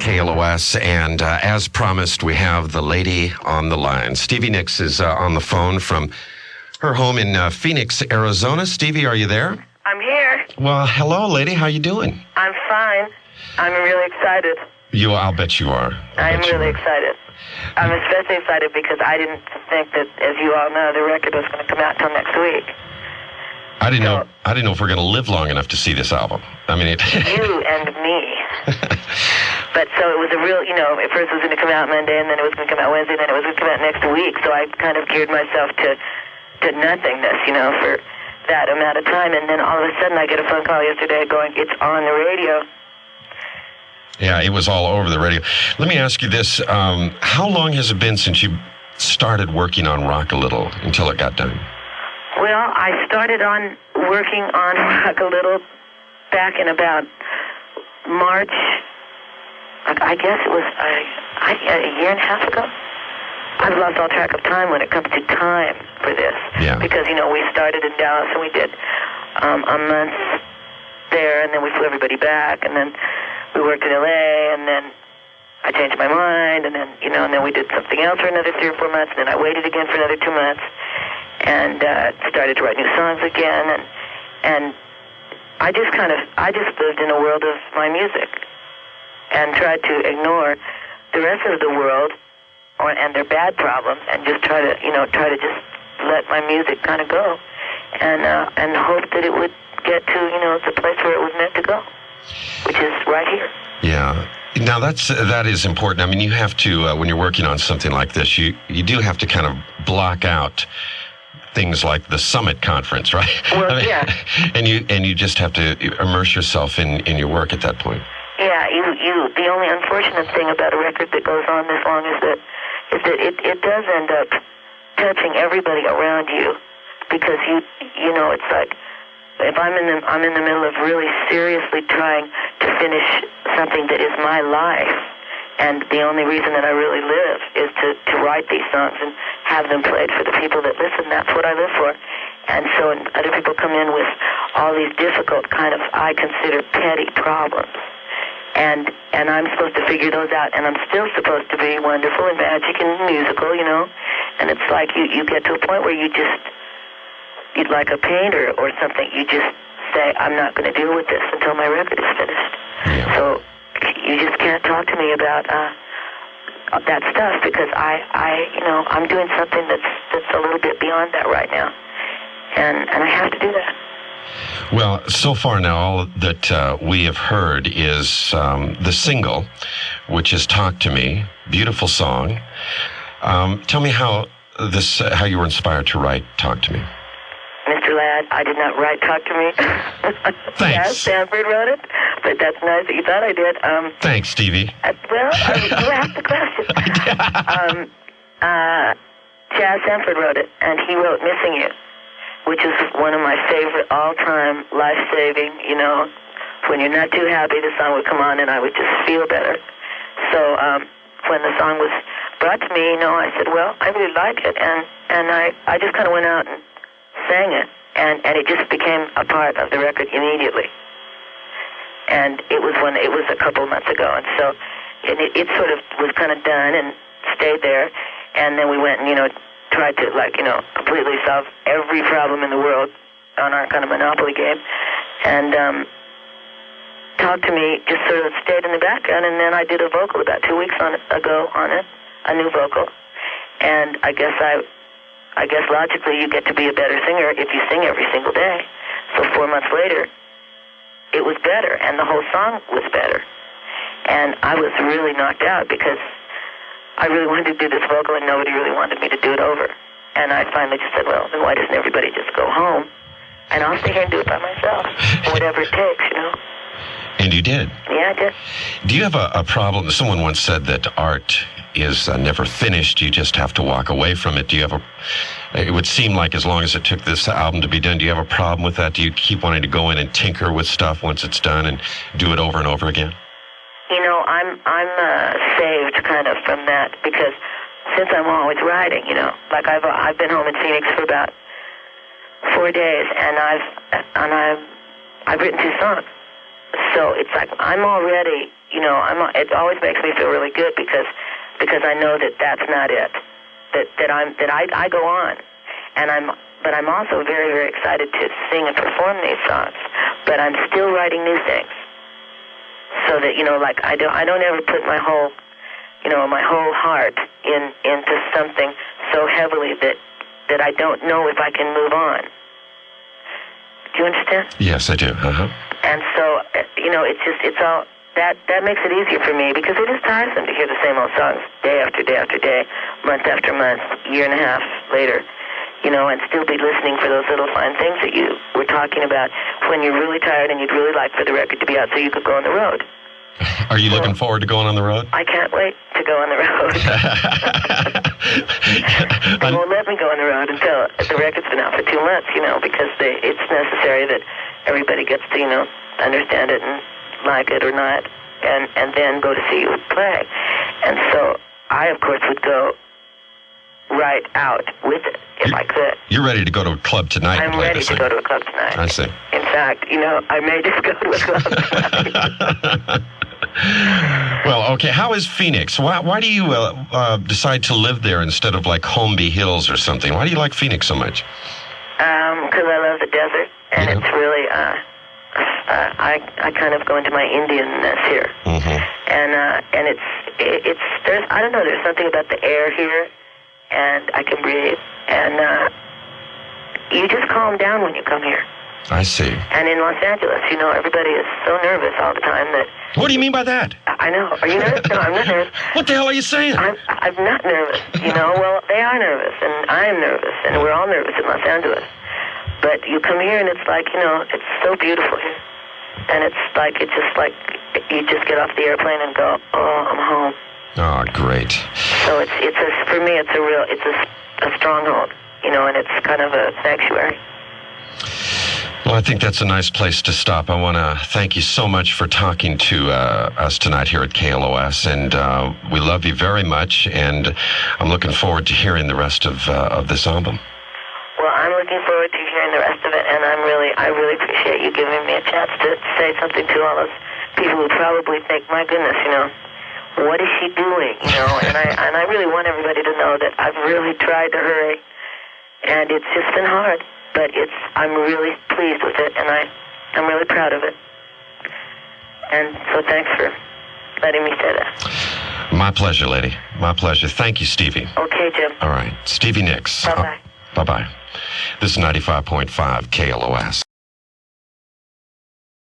KLOS, and as promised, we have the lady on the line. Stevie Nicks is on the phone from her home in Phoenix, Arizona. Stevie, are you there? I'm here. Well, hello, lady. How you doing? I'm fine. I'm really excited. I'll bet you are. I'm really excited. I'm especially excited because I didn't think that, as you all know, the record was going to come out till next week. I didn't know if we're going to live long enough to see this album. I mean, you and me. But so it was a real, at first it was going to come out Monday, and then it was going to come out Wednesday, and then it was going to come out next week. So I kind of geared myself to nothingness, for that amount of time. And then all of a sudden I get a phone call yesterday going, it's on the radio. Yeah, it was all over the radio. Let me ask you this. How long has it been since you started working on Rock a Little until it got done? Well, I started working on Rock a Little back in about March. I guess it was a year and a half ago. I've lost all track of time when it comes to time for this. Yeah. Because, we started in Dallas and we did a month there, and then we flew everybody back, and then we worked in LA, and then I changed my mind, and then, and then we did something else for another 3 or 4 months, and then I waited again for another 2 months, and started to write new songs again, and I just lived in a world of my music, and tried to ignore the rest of the world, and their bad problems, and just try to just let my music kind of go, and hope that it would get to, the place where it was meant to go, which is right here. Yeah. Now that is important. I mean, you have to when you're working on something like this, you do have to kind of block out things like the Summit Conference, right? Well, yeah. And you just have to immerse yourself in your work at that point. Yeah. The only unfortunate thing about a record that goes on this long is that it does end up touching everybody around you, because it's like, if I'm in the middle of really seriously trying to finish something that is my life, and the only reason that I really live is to write these songs and have them played for the people that listen. That's what I live for. And so other people come in with all these difficult kind of, I consider, petty problems. And I'm supposed to figure those out, and I'm still supposed to be wonderful and magic and musical, And it's like you get to a point where you'd like a painter or something, you just say, I'm not going to deal with this until my record is finished. Yeah. So you just can't talk to me about that stuff, because I'm doing something that's a little bit beyond that right now, and I have to do that. Well, so far now, all that we have heard is the single, which is "Talk to Me," beautiful song. Tell me how you were inspired to write "Talk to Me." Mr. Ladd, I did not write "Talk to Me." Thanks. Chaz Sanford wrote it, but that's nice that you thought I did. Thanks, Stevie. You asked the question. Chaz Sanford wrote it, and he wrote "Missing You," which is one of my favorite all-time life-saving, when you're not too happy, the song would come on and I would just feel better. So when the song was brought to me, I said, well, I really like it, and I just kind of went out and sang it, and it just became a part of the record immediately. And it was a couple of months ago, and so it sort of was kind of done and stayed there, and then we went and, tried to, completely solve every problem in the world on our kind of Monopoly game. And Talk to Me just sort of stayed in the background, and then I did a vocal about 2 weeks ago on it, a new vocal. And I guess logically you get to be a better singer if you sing every single day. So 4 months later, it was better, and the whole song was better. And I was really knocked out because I really wanted to do this vocal, and nobody really wanted me to do it over. And I finally just said, well, then why doesn't everybody just go home, and I'll stay here and do it by myself, whatever it takes, And you did. Yeah, I did. Do you have a problem? Someone once said that art is never finished. You just have to walk away from it. It would seem like as long as it took this album to be done, do you have a problem with that? Do you keep wanting to go in and tinker with stuff once it's done and do it over and over again? I'm saved kind of from that, because since I'm always writing, I've been home in Phoenix for about 4 days, and I've written 2 songs. So it's like I'm already, it always makes me feel really good because I know that that's not it. I go on, but I'm also very, very excited to sing and perform these songs. But I'm still writing new things, so that like I don't ever put my whole heart into something so heavily that I don't know if I can move on. Do you understand? Yes, I do. Uh-huh. And so it's all that makes it easier for me because it is tiresome to hear the same old songs day after day after day, month after month, year and a half later. And still be listening for those little fine things that you were talking about when you're really tired and you'd really like for the record to be out so you could go on the road. Are you looking forward to going on the road? I can't wait to go on the road. They won't let me go on the road until the record's been out for 2 months, because it's necessary that everybody gets to, understand it and like it or not, and then go to see you play. And so I, of course, would go right out with it if I could. You're ready to go to a club tonight? I'm ready to go to a club tonight. I see. In fact, I may just go to a club tonight. Well, okay. How is Phoenix? Why do you decide to live there instead of like Holmby Hills or something? Why do you like Phoenix so much? Because I love the desert, and it's really I kind of go into my Indianness here, and it's there's I don't know, there's something about the air here, and I can breathe, and you just calm down when you come here. I see. And in Los Angeles, everybody is so nervous all the time that... What do you mean by that? I know. Are you nervous? No, I'm not nervous. What the hell are you saying? I'm not nervous. Well, they are nervous, and I am nervous, and we're all nervous in Los Angeles. But you come here, and it's like, it's so beautiful here. And it's just like, you just get off the airplane and go, oh, I'm home. Oh, great. So for me, it's a stronghold, and it's kind of a sanctuary. Well, I think that's a nice place to stop. I want to thank you so much for talking to us tonight here at KLOS, and we love you very much, and I'm looking forward to hearing the rest of this album. Well, I'm looking forward to hearing the rest of it, and I really appreciate you giving me a chance to say something to all those people who probably think, my goodness, what is she doing, and I really want everybody to know that I've really tried to hurry, and it's just been hard. But I'm really pleased with it, and I'm really proud of it. And so thanks for letting me say that. My pleasure, lady. My pleasure. Thank you, Stevie. Okay, Jim. All right. Stevie Nicks. Bye-bye. Bye-bye. This is 95.5 KLOS.